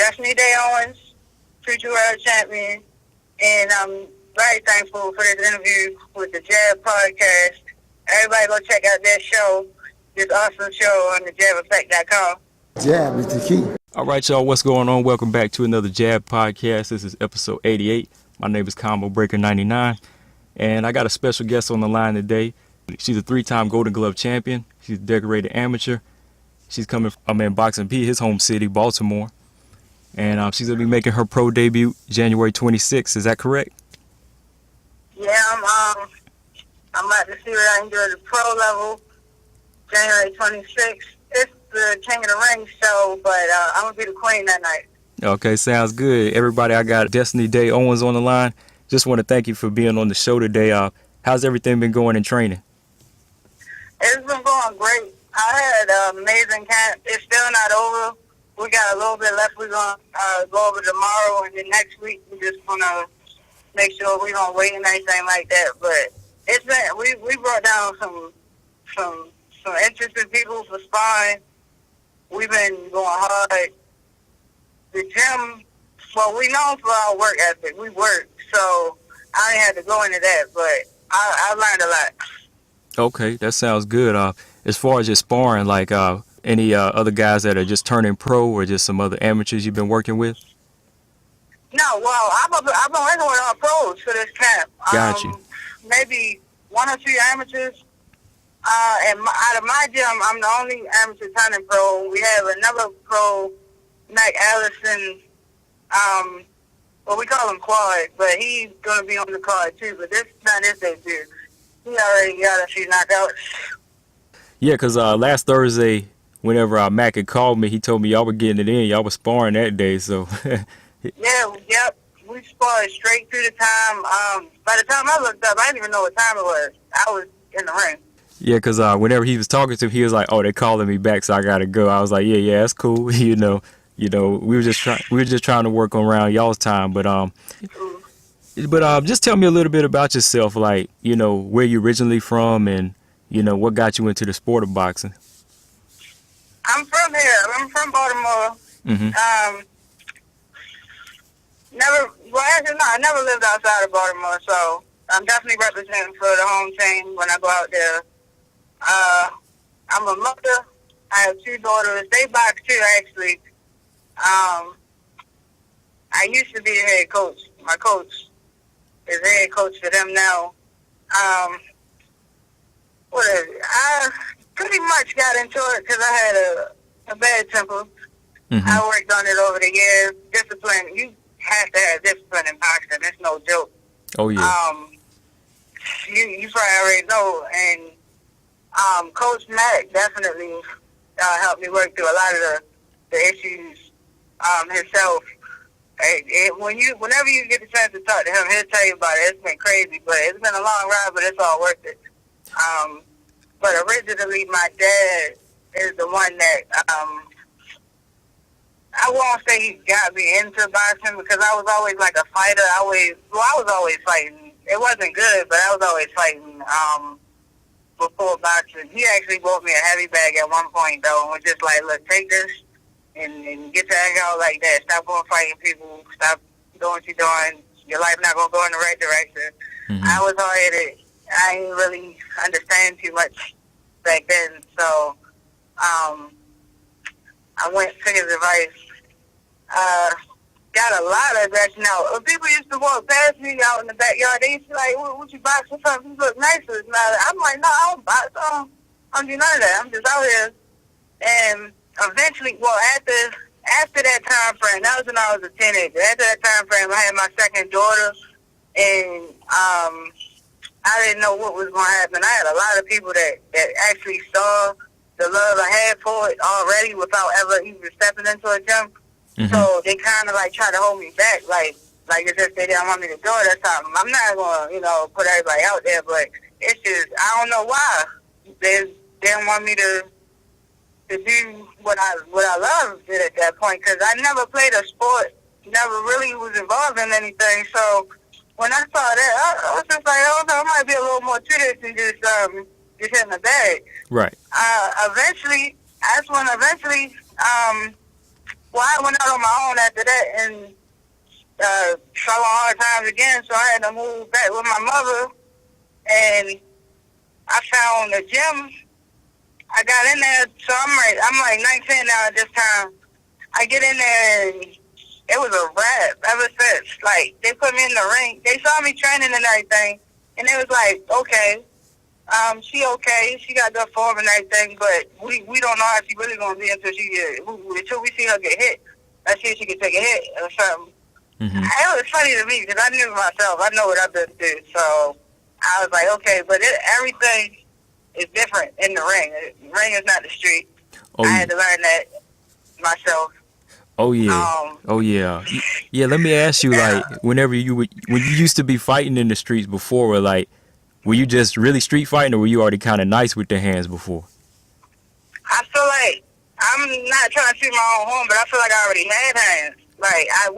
Destiny Day Owens, future world champion, and I'm very thankful for this interview with the Jab podcast. Everybody go check out that show, this awesome show on thejabeffect.com. Jab is the key. All right, y'all, what's going on? Welcome back to another Jab podcast. This is episode 88. My name is Combo Breaker 99, and I got a special guest on the line today. She's a 3-time Golden Glove champion. She's a decorated amateur. She's coming from Boxing P, his home city, Baltimore. And she's going to be making her pro debut January 26th. Is that correct? Yeah, I'm about to see what I can do at the pro level January 26th. It's the King of the Ring show, but I'm going to be the queen that night. Okay, sounds good. Everybody, I got Destiny Day Owens on the line. Just want to thank you for being on the show today. How's everything been going in training? It's been going great. I had an amazing camp. It's still not over. We got a little bit left. We're going to go over tomorrow, and then next week we're just going to make sure we don't wait and anything like that. But it's been we brought down some interesting people for sparring. We've been going hard. The gym, well, we known for our work ethic. We work, so I ain't had to go into that, but I learned a lot. Okay, that sounds good. As far as just sparring, like any other guys that are just turning pro or just some other amateurs you've been working with? No, well, I've been working with our pros for this camp. Got you. Maybe 1 or 2 amateurs. And out of my gym, I'm the only amateur turning pro. We have another pro, Mac Allison. Well, we call him Quad, but he's going to be on the card too. But this is not his debut. He already got a few knockouts. Yeah, because last Thursday, whenever Mac had called me, he told me y'all were getting it in. Y'all were sparring that day, so. Yep. We sparred straight through the time. By the time I looked up, I didn't even know what time it was. I was in the ring. Yeah, because whenever he was talking to me, he was like, "Oh, they're calling me back, so I gotta go." I was like, "Yeah, that's cool." You know, we were just trying to work around y'all's time, but just tell me a little bit about yourself, like where you originally from, and what got you into the sport of boxing. I'm from here. I'm from Baltimore. Mm-hmm. I never lived outside of Baltimore, so I'm definitely representing for the home team when I go out there. I'm a mother. I have 2 daughters. They box too, actually. I used to be the head coach. My coach is the head coach for them now. I pretty much got into it because I had a bad temper. Mm-hmm. I worked on it over the years. Discipline. You have to have discipline in boxing. It's no joke. Oh, yeah. You probably already know. And Coach Mack definitely helped me work through a lot of the issues himself. Whenever you get the chance to talk to him, he'll tell you about it. It's been crazy, but it's been a long ride, but it's all worth it. But originally, my dad is the one that I won't say he got me into boxing because I was always like a fighter. I was always fighting. It wasn't good, but I was always fighting before boxing. He actually bought me a heavy bag at one point, though, and was just like, look, take this and get your heck out like that. Stop going fighting people. Stop doing what you're doing. Your life not going to go in the right direction. Mm-hmm. I was hard-headed. I didn't really understand too much back then, so I went to his advice. Got a lot of aggression out. When people used to walk past me out in the backyard, they used to be like, what you box or something? You look nicer. I'm like, no, I don't box. I don't do none of that. I'm just out here. And eventually, after that time frame, that was when I was a teenager. After that time frame, I had my second daughter, and I didn't know what was going to happen. I had a lot of people that actually saw the love I had for it already without ever even stepping into a gym. Mm-hmm. So they kind of like try to hold me back, like as if they didn't want me to do it or something. I'm not going to, put everybody out there, but it's just, I don't know why. They didn't want me to do what I loved at that point, because I never played a sport, never really was involved in anything. So when I saw that, I was just like, oh, there might be a little more to this than just hitting the bag. Right. Eventually, Well, I went out on my own after that and fell on hard times again, so I had to move back with my mother. And I found a gym. I got in there, so I'm like 19 now at this time. I get in there and it was a wrap ever since. Like, they put me in the ring. They saw me training and everything, and they was like, okay, she okay. She got good form and everything, but we don't know how she really going to be until we see her get hit. Let's see if she can take a hit or something. Mm-hmm. It was funny to me because I knew myself. I know what I've been through. So I was like, okay, but everything is different in the ring. The ring is not the street. I had to learn that myself. Oh yeah. Yeah, let me ask you, like, when you used to be fighting in the streets before, like, were you just really street fighting, or were you already kind of nice with the hands before? I feel like, I'm not trying to shoot my own horn, but I feel like I already had hands. Like, I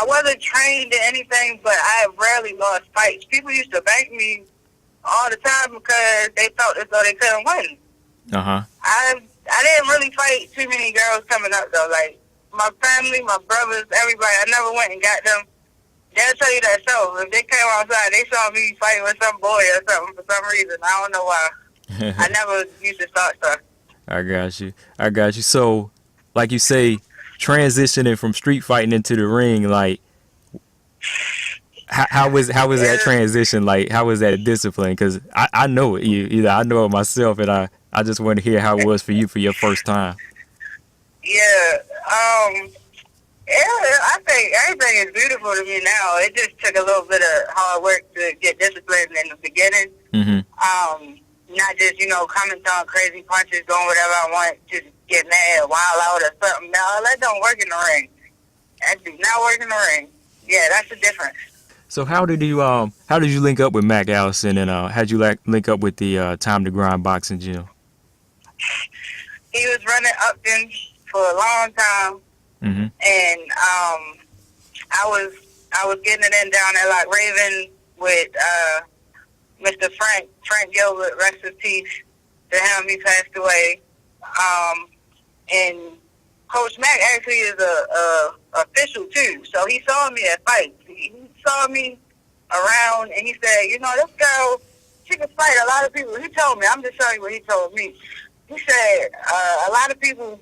wasn't trained in anything, but I rarely lost fights. People used to bank me all the time because they felt as though they couldn't win. Uh-huh. I didn't really fight too many girls coming up, though. Like, my family, my brothers, everybody, I never went and got them. They'll tell you that so. If they came outside, they saw me fighting with some boy or something for some reason. I don't know why. I never used to start stuff. I got you. So, like you say, transitioning from street fighting into the ring, like, how was that transition? Like, how was that discipline? Because I know it. Either I know it myself, and I just want to hear how it was for you for your first time. Yeah. I think everything is beautiful to me now. It just took a little bit of hard work to get disciplined in the beginning. Mm-hmm. Not just, coming throwing crazy punches, doing whatever I want, just get mad, wild out or something. No, that don't work in the ring. That do not work in the ring. Yeah, that's the difference. So how did you link up with Mac Allison, and how'd you link up with the Time to Grind boxing gym? He was running Upton for a long time. Mm-hmm. And I was getting it in down at like Raven with Mr. Frank Gilbert, rest in peace to him. He passed away. And Coach Mack actually is a official too, so he saw me at fights. He saw me around, and he said, this girl, she can fight a lot of people. He told me, I'm just showing you what he told me. He said a lot of people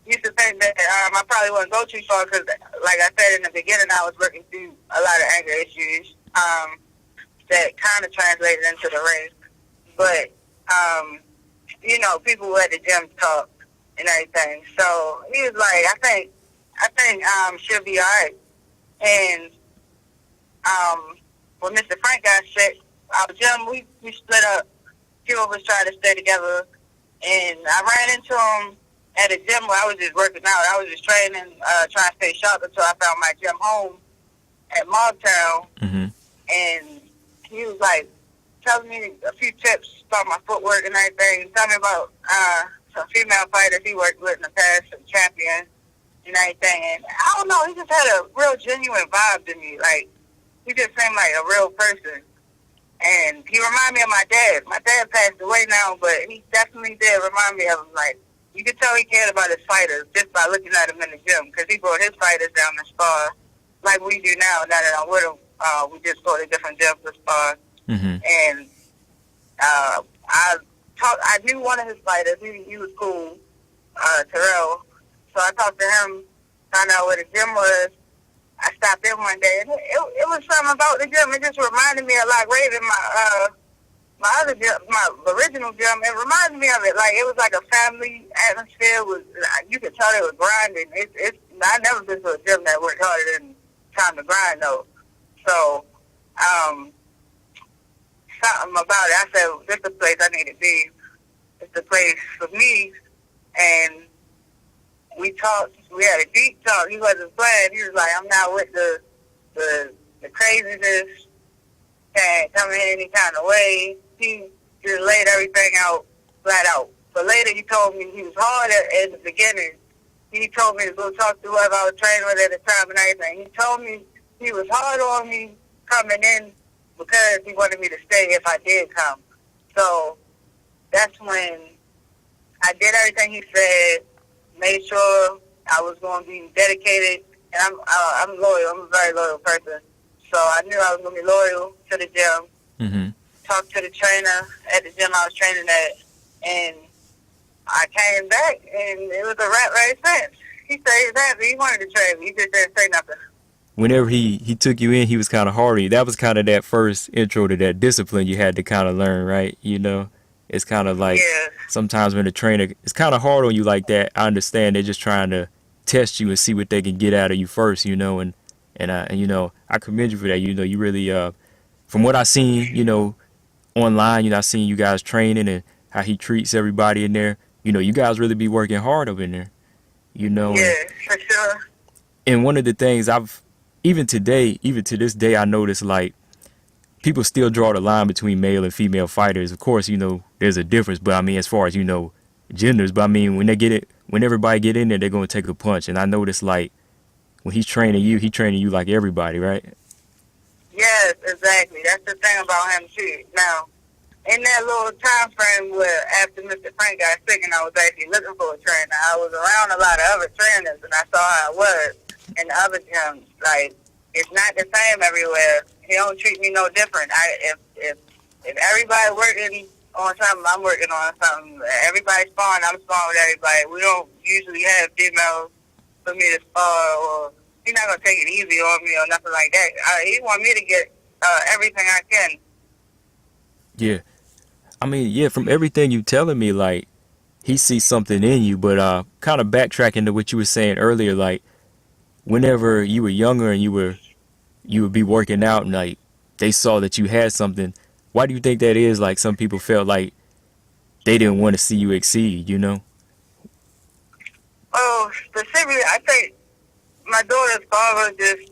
used to think that I probably wouldn't go too far because, like I said in the beginning, I was working through a lot of anger issues that kind of translated into the ring. But, people at the gym talk and everything. So he was like, I think she'll be all right. And when Mr. Frank got sick, our gym, we split up. Two of us tried to stay together. And I ran into him at a gym where I was just working out. I was just training, trying to stay sharp until I found my gym home at Mobtown. Mm-hmm. And he was like telling me a few tips about my footwork and everything. Tell me about some female fighters he worked with in the past, some champions and everything. And I don't know, he just had a real genuine vibe to me. Like, he just seemed like a real person. And he reminded me of my dad. My dad passed away now, but he definitely did remind me of him. Like, you could tell he cared about his fighters just by looking at him in the gym, because he brought his fighters down to spar like we do now that I'm with him. We just go to different gyms to spar. Mm-hmm. And I knew one of his fighters. He was cool, Terrell. So I talked to him, found out where the gym was. I stopped in one day, and it was something about the gym. It just reminded me of like Raven, my other gym, my original gym. It reminded me of it. Like, it was like a family atmosphere. You could tell they were grinding. I never been to a gym that worked harder than Time to Grind though. So something about it. I said, this is the place I need to be. It's the place for me. And we talked. We had a deep talk. He wasn't playing. He was like, I'm not with the craziness. Can't come in any kind of way. He just laid everything out flat out. But later he told me he was hard at the beginning. He told me to go talk to whoever I was training with at the time and everything. He told me he was hard on me coming in because he wanted me to stay if I did come. So that's when I did everything he said, made sure I was going to be dedicated, and I'm loyal. I'm a very loyal person. So I knew I was going to be loyal to the gym. Mm-hmm. Talked to the trainer at the gym I was training at, and I came back, and it was a rat race since. He said he was happy. He wanted to train me. He just didn't say nothing. Whenever he took you in, he was kind of hard on you. That was kind of that first intro to that discipline you had to kind of learn, right? You know, it's kind of like Yeah. sometimes when the trainer, it's kind of hard on you like that. I understand they're just trying to test you and see what they can get out of you first, you know, and you know, I commend you for that. You know, you really, from what I seen, you know, online, you know, I seen you guys training and how he treats everybody in there. You know, you guys really be working hard up in there, you know. Yeah, for sure. And one of the things even today, even to this day, I notice like people still draw the line between male and female fighters. Of course, you know, there's a difference, but I mean, as far as, you know, genders, but I mean, when everybody get in there, they're going to take a punch. And I notice like when he's training you like everybody, right? Yes, exactly. That's the thing about him, too. Now, in that little time frame where after Mr. Frank got sick and I was actually looking for a trainer, I was around a lot of other trainers, and I saw how it was in the other gyms. Like, it's not the same everywhere. He don't treat me no different. If everybody working on something, I'm working on something. Everybody's sparring, I'm sparring with everybody. We don't usually have females for me to spar, or he's not gonna take it easy on me or nothing like that. He want me to get everything I can. Yeah. I mean, yeah, from everything you telling me, like, he sees something in you, but kind of backtracking to what you were saying earlier, like, whenever you were younger and you would be working out and, like, they saw that you had something, why do you think that is? Like, some people felt like they didn't want to see you exceed, you know? Oh, specifically, I think my daughter's father just,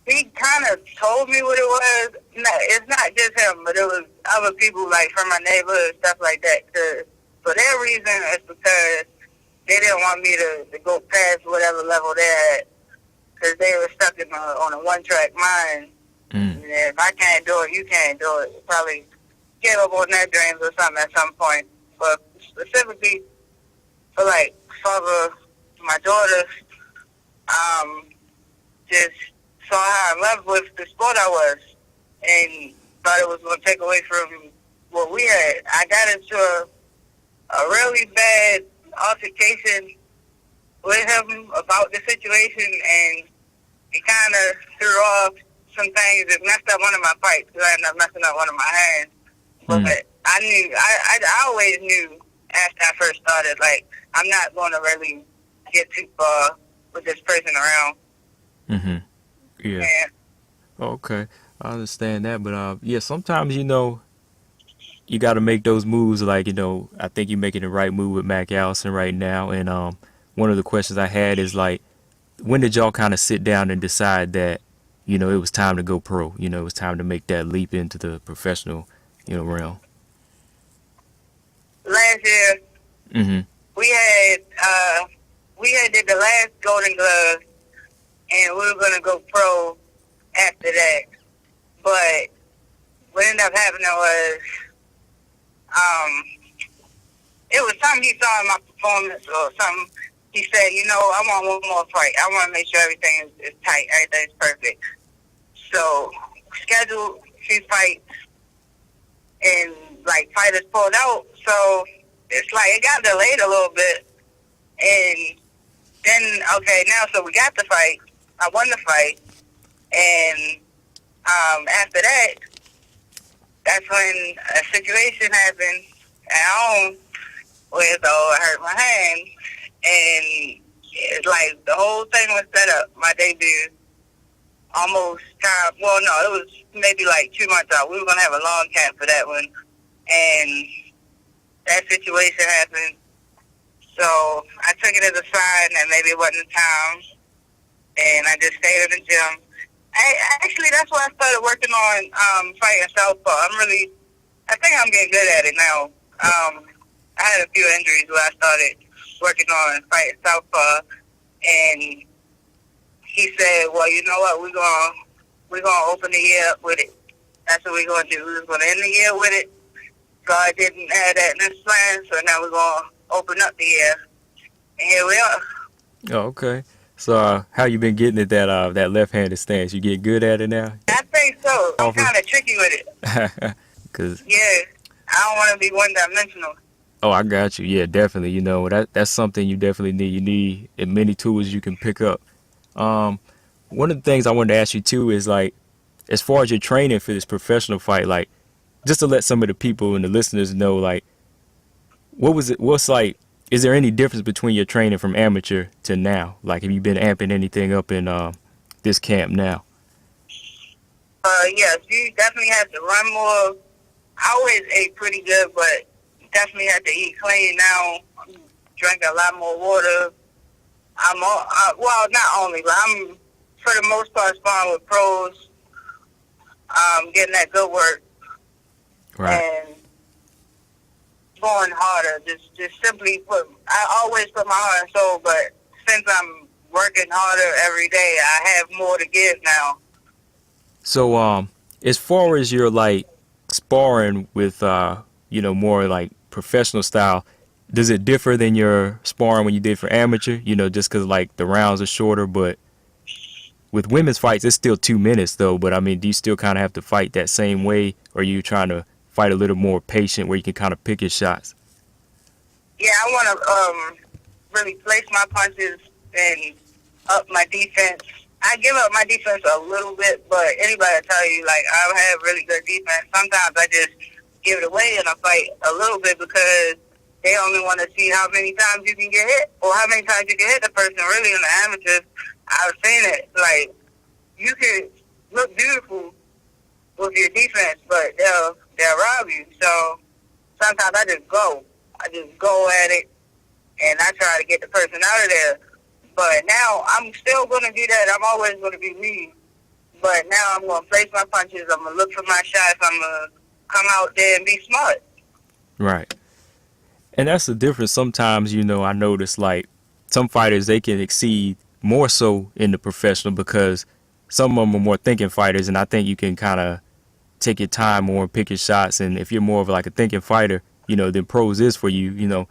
he kind of told me what it was. No, it's not just him, but it was other people, like, from my neighborhood and stuff like that. For their reason, it's because they didn't want me to go past whatever level they're at, because they were stuck on a one-track mind. And if I can't do it, you can't do it. Probably gave up on their dreams or something at some point. But specifically for, like, father, my daughter, just saw how in love with the sport I was and thought it was going to take away from what we had. I got into a really bad altercation with him about the situation, and he kind of threw off some things that messed up one of my fights, because I ended up messing up one of my hands. But I knew, I always knew after I first started, like, I'm not going to really get too far with this person around. Yeah. Okay. I understand that, but yeah, sometimes, you know, you got to make those moves. Like, you know, I think you're making the right move with Mac Allison right now. And one of the questions I had is, like, when did y'all kind of sit down and decide that, you know, it was time to go pro? You know, it was time to make that leap into the professional, you know, realm. Last year, we had did the last Golden Glove, and we were gonna go pro after that. But what ended up happening was, it was something he saw in my performance or something. He said, you know, I want one more fight. I want to make sure everything is tight, everything's perfect. So, scheduled 2 fights, and, like, fighters pulled out. So, it's like, it got delayed a little bit. And then, okay, now, so we got the fight. I won the fight. And after that, that's when a situation happened at home where I hurt my hand. And it's like the whole thing was set up, my debut. Almost time, well, no, it was maybe like 2 months out. We were going to have a long camp for that one. And that situation happened. So I took it as a sign that maybe it wasn't time. And I just stayed in the gym. Actually, that's why I started working on fighting southpaw. I think I'm getting good at it now. I had a few injuries where I started working on fighting southpaw, and he said, well, you know what, we're gonna open the year up with it. That's what we're gonna do. We're gonna end the year with it. God didn't have that in his plan, so now we're gonna open up the year. And here we are. Oh, okay. So, how you been getting at that left-handed stance? You get good at it now? I think so. I'm Offer? kind of tricky with it. Cause Yeah. I don't want to be one-dimensional. oh, I got you. Yeah, definitely. You know that's something you definitely need. You need as many tools you can pick up. Um, One of the things I wanted to ask you too is like, as far as your training for this professional fight, like, just to let some of the people and the listeners know, like, what was it? What's like? Is there any difference between your training from amateur to now? Like, have you been amping anything up in this camp now? Yes, you definitely have to run more. I always ate pretty good, but definitely had to eat clean now. Drink a lot more water. Well, not only, but I'm for the most part sparring with pros. Getting that good work Right. and going harder. Just simply put. I always put my heart and soul, but since I'm working harder every day, I have more to give now. So, as far as your like sparring with, more like professional style, does it differ than your sparring when you did for amateur? You know, just because like the rounds are shorter, but with women's fights, it's still 2 minutes though. But I mean, do you still kind of have to fight that same way, or are you trying to fight a little more patient where you can kind of pick your shots? Yeah, I want to really place my punches and up my defense. I give up my defense a little bit, but anybody will tell you, like, I have really good defense. Sometimes I just give it away in a fight a little bit because they only want to see how many times you can get hit or how many times you can hit the person. Really, in the amateurs, I've seen it. Like, you can look beautiful with your defense, but they'll rob you. So sometimes I just go. I just go at it, and I try to get the person out of there. But now I'm still going to do that. I'm always going to be me. But now I'm going to place my punches. I'm going to look for my shots. I'm going to come out there and be smart. Right. And that's the difference. Sometimes, I notice like some fighters, they can exceed more so in the professional because some of them are more thinking fighters. And I think you can kind of take your time more and pick your shots. And if you're more of like a thinking fighter, then pros is for you.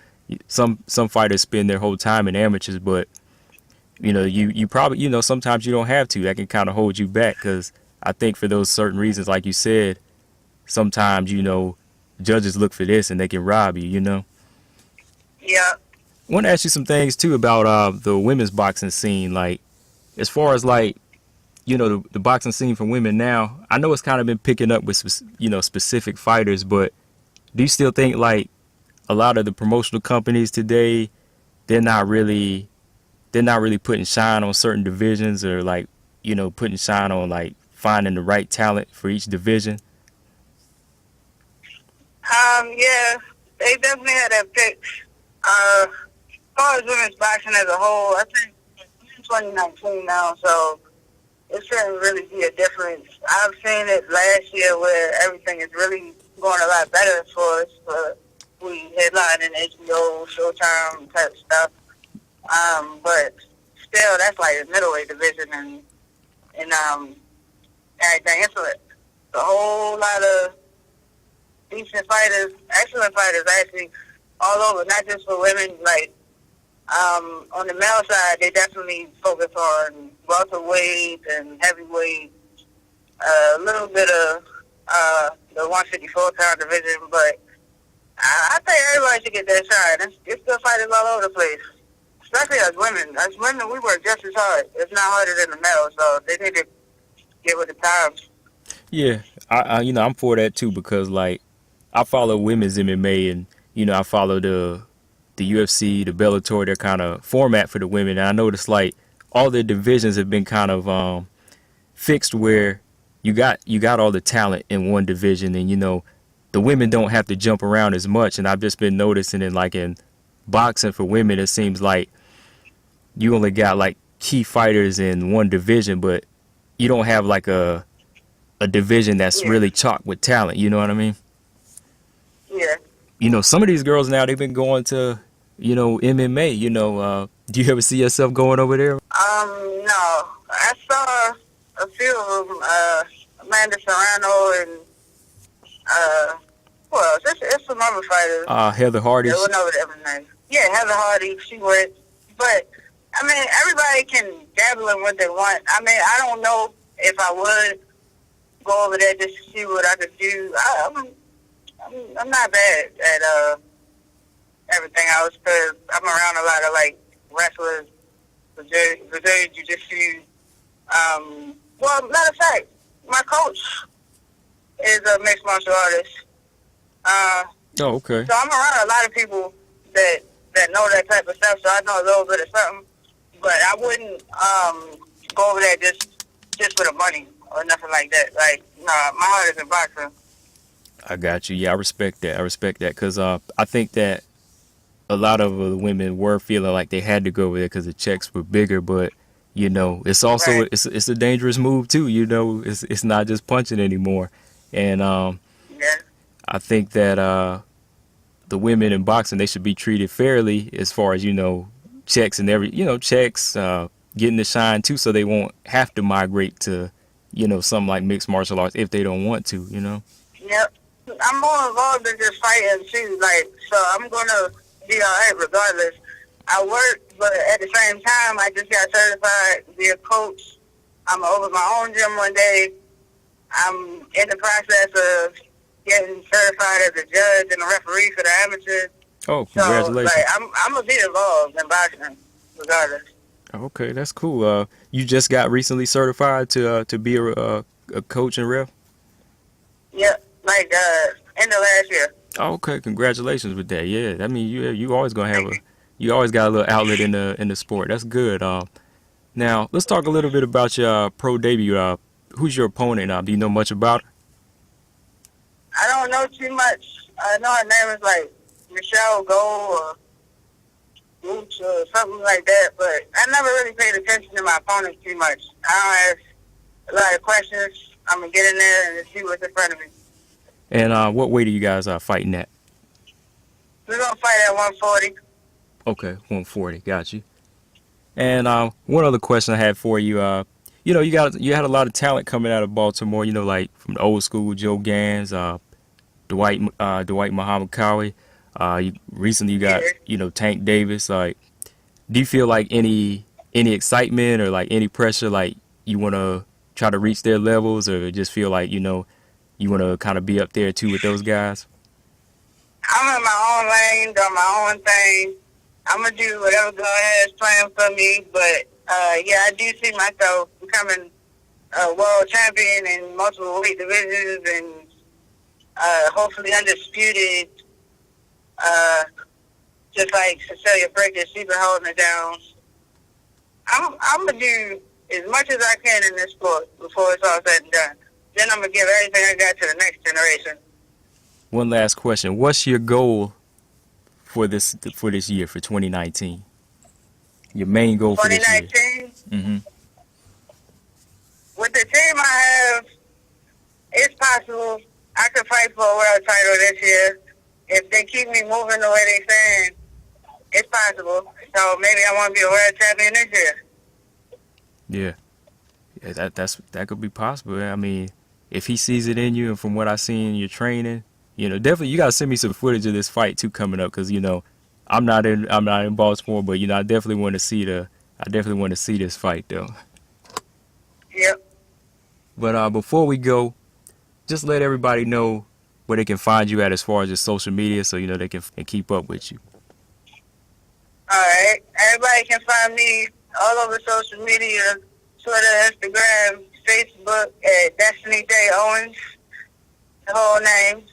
Some fighters spend their whole time in amateurs, but you probably, sometimes you don't have to. That can kind of hold you back because I think for those certain reasons, like you said, sometimes, judges look for this and they can rob you. Yeah. I want to ask you some things too about the women's boxing scene. Like, as far as like, the boxing scene for women now, I know it's kind of been picking up with, specific fighters, but do you still think like a lot of the promotional companies today, they're not really putting shine on certain divisions or like, putting shine on like finding the right talent for each division? Yeah, they definitely had that pick. As far as women's boxing as a whole, I think it's 2019 now, so it shouldn't really be a difference. I've seen it last year where everything is really going a lot better for us. We headline in HBO, Showtime type stuff. But still, that's like the middleweight division and everything. It's a whole lot of decent fighters, excellent fighters actually, all over, not just for women. Like, on the male side, they definitely focus on welterweight and heavyweight, a little bit of the 154-pound division, but I think everybody should get that shot. It's still fighters all over the place, especially as women. As women, we work just as hard, if not harder than the males, so they need to get with the times. Yeah, I'm for that too because like I follow women's MMA and I follow the UFC, the Bellator, their kind of format for the women. And I noticed like all the divisions have been kind of fixed where you got all the talent in one division, and the women don't have to jump around as much. And I've just been noticing in boxing for women, it seems like you only got like key fighters in one division, but you don't have like a division that's really chocked with talent. You know what I mean? Yeah. Some of these girls now, they've been going to, MMA. Do you ever see yourself going over there? No. I saw a few of them, Amanda Serrano and, well, it's some other fighters. Heather Hardy. They went over to MMA. Yeah, Heather Hardy, she went. But I mean, everybody can dabble in what they want. I mean, I don't know if I would go over there just to see what I could do. I'm not bad at everything else because I'm around a lot of like wrestlers, Brazilian jiu-jitsu. Well, matter of fact, my coach is a mixed martial artist. Oh, okay. So I'm around a lot of people that know that type of stuff. So I know a little bit of something, but I wouldn't go over there just for the money or nothing like that. Like, nah, my heart is in boxing. I got you. Yeah, I respect that. I respect that because I think that a lot of the women were feeling like they had to go over there because the checks were bigger, but you know, it's also Right. it's a dangerous move too. You know, it's not just punching anymore, and Yeah. I think that the women in boxing, they should be treated fairly as far as, you know, checks and checks, getting the shine too, so they won't have to migrate to, you know, something like mixed martial arts if they don't want to, you know. Yep. I'm more involved in just fighting too. Like, so I'm gonna be alright regardless. I work, but at the same time, I just got certified to be a coach. I'm gonna open my own gym one day. I'm in the process of getting certified as a judge and a referee for the amateurs. Oh, So, congratulations. like, I'm gonna be involved in boxing regardless. Okay, that's cool. You just got recently certified to be a coach and ref. Yep. Like, end of last year. Oh, okay, congratulations with that. Yeah, I mean, you always gonna have Thank you. you always got a little outlet in the sport. That's good. Now let's talk a little bit about your pro debut. Who's your opponent? Do you know much about her? I don't know too much. I know her name is like Michelle Go or Mooch or something like that, but I never really paid attention to my opponents too much. I don't ask a lot of questions. I'm going to get in there and see what's in front of me. And what weight are you guys fighting at? We're going to fight at 140. Okay, 140. Got you. And one other question I had for you. You know, you had a lot of talent coming out of Baltimore. You know, like from the old school, Joe Gans, Dwight Muhammad Cowie. Recently you got, Yeah. you know, Tank Davis. Like, do you feel like any excitement or like any pressure, like you want to try to reach their levels, or just feel like, you know, you want to kind of be up there too with those guys? I'm in my own lane, doing my own thing. I'm going to do whatever God has planned for me, but yeah, I do see myself becoming a world champion in multiple weight divisions and hopefully undisputed, just like Cecilia Bridges. She's been holding it down. I'm going to do as much as I can in this sport before it's all said and done. Then I'm going to give everything I got to the next generation. One last question. What's your goal for this year, for 2019? Your main goal for this year? 2019, Mm-hmm. with the team I have, it's possible I could fight for a world title this year. If they keep me moving the way they're saying, it's possible. So maybe I want to be a world champion this year. Yeah, that could be possible. I mean, if he sees it in you, and from what I see in your training, you know, definitely you gotta send me some footage of this fight too coming up, because you know, I'm not in Baltimore, but you know, I definitely want to see this fight though. Yep. But before we go, just let everybody know where they can find you at as far as your social media, so you know they can keep up with you. All right. Everybody can find me all over social media, Twitter, Instagram, Facebook at Destiny Day Owens, the whole name.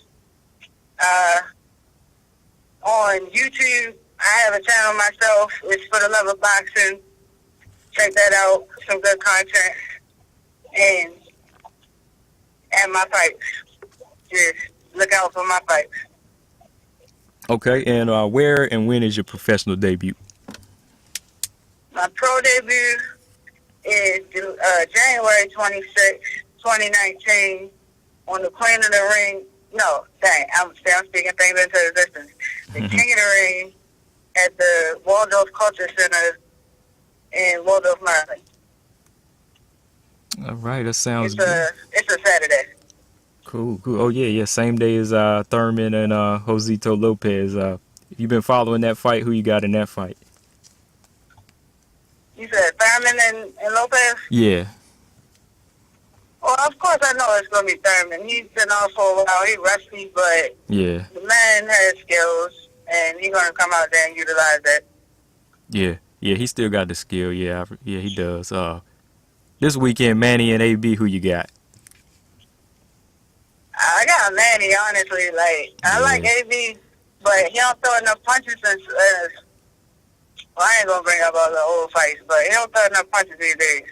On YouTube, I have a channel myself. It's For the Love of Boxing. Check that out. Some good content. And my fights. Just look out for my fights. Okay, and where and when is your professional debut? My pro debut is January 26, 2019 on the Queen of the Ring. No, dang, I'm speaking things into existence. The King of the Ring at the Waldorf Culture Center in Waldorf, Maryland. All right, that sounds good. It's a Saturday. Cool. Oh yeah. Same day as Thurman and Josito Lopez. If you've been following that fight, who you got in that fight? You said Thurman and Lopez? Yeah. Well, of course I know it's going to be Thurman. He's been on for a while. He's rusty, but Yeah. the man has skills, and he's going to come out there and utilize that. Yeah. Yeah, he still got the skill. Yeah, yeah, he does. This weekend, Manny and AB, who you got? I got Manny, honestly. Like, I like AB, but he don't throw enough punches well, I ain't going to bring up all the old fights, but he don't throw enough punches these days.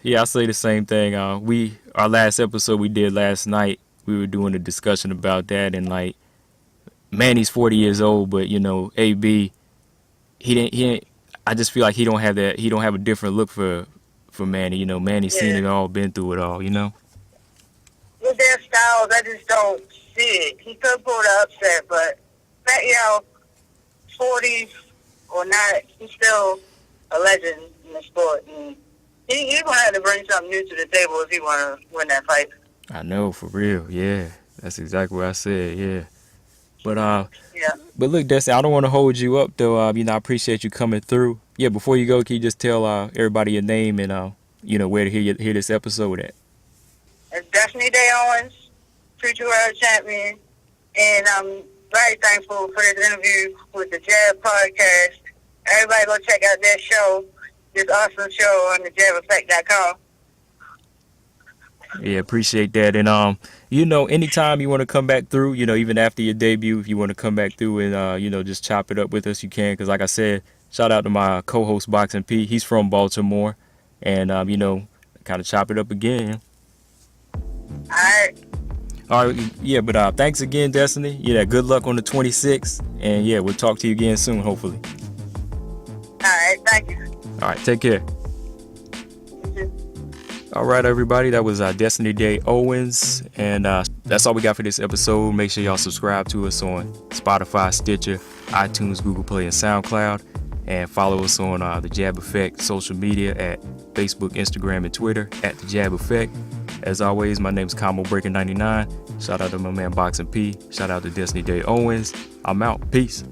Yeah, I say the same thing. Our last episode we did last night, we were doing a discussion about that, and like, Manny's 40 years old, but you know, AB, he didn't. I just feel like he don't have that. He don't have a different look for Manny. You know, Manny's seen it all, been through it all. You know. With their styles, I just don't see it. He could pull the upset, but you know, 40 or not, he's still a legend in the sport. And he's gonna have to bring something new to the table if he want to win that fight. I know, for real. Yeah, that's exactly what I said. Yeah, but yeah. But look, Destiny, I don't want to hold you up though. You know, I appreciate you coming through. Yeah, before you go, can you just tell everybody your name and you know, where to hear this episode at? It's Destiny Day Owens, future world champion, and I'm very thankful for this interview with the Jab Podcast. Everybody go check out their show, this awesome show on thejabeffect.com. Yeah, appreciate that. And you know, anytime you want to come back through, you know, even after your debut, if you want to come back through and you know, just chop it up with us, you can. Because like I said, shout out to my co-host Boxing P. He's from Baltimore, and you know, kind of chop it up again. All right, yeah, but thanks again, Destiny. Yeah, good luck on the 26th, and yeah, we'll talk to you again soon, hopefully. All right, thank you. All right, take care. All right, everybody, that was Destiny Day Owens, and that's all we got for this episode. Make sure y'all subscribe to us on Spotify, Stitcher, iTunes, Google Play, and SoundCloud, and follow us on the Jab Effect social media at Facebook, Instagram, and Twitter at the Jab Effect. As always, my name is ComboBreaker99. Shout out to my man Boxing P. Shout out to Destiny Day Owens. I'm out. Peace.